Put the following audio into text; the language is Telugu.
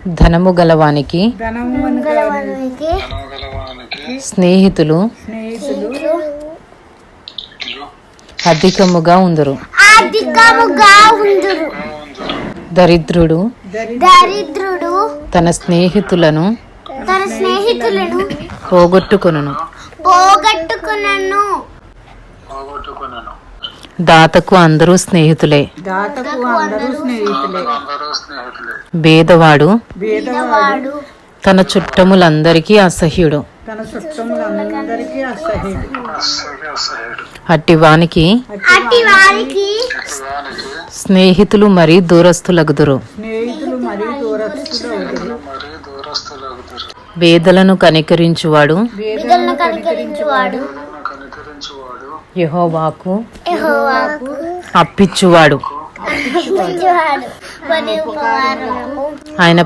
ధనము గలవానికి స్నేహితులు అధికముగా ఉందురు. దరిద్రుడు తన స్నేహితులను పోగొట్టుకొనును. దాతకు అందరూ స్నేహితులే. భేదవాడు తన చుట్టములందరికీ అసహ్యుడు. అట్టివానికి స్నేహితులు మరీ దూరస్తులగుదురు. వేదలను కనికరించువాడు యెహోవాకు అప్పిచ్చువాడు. ఆయన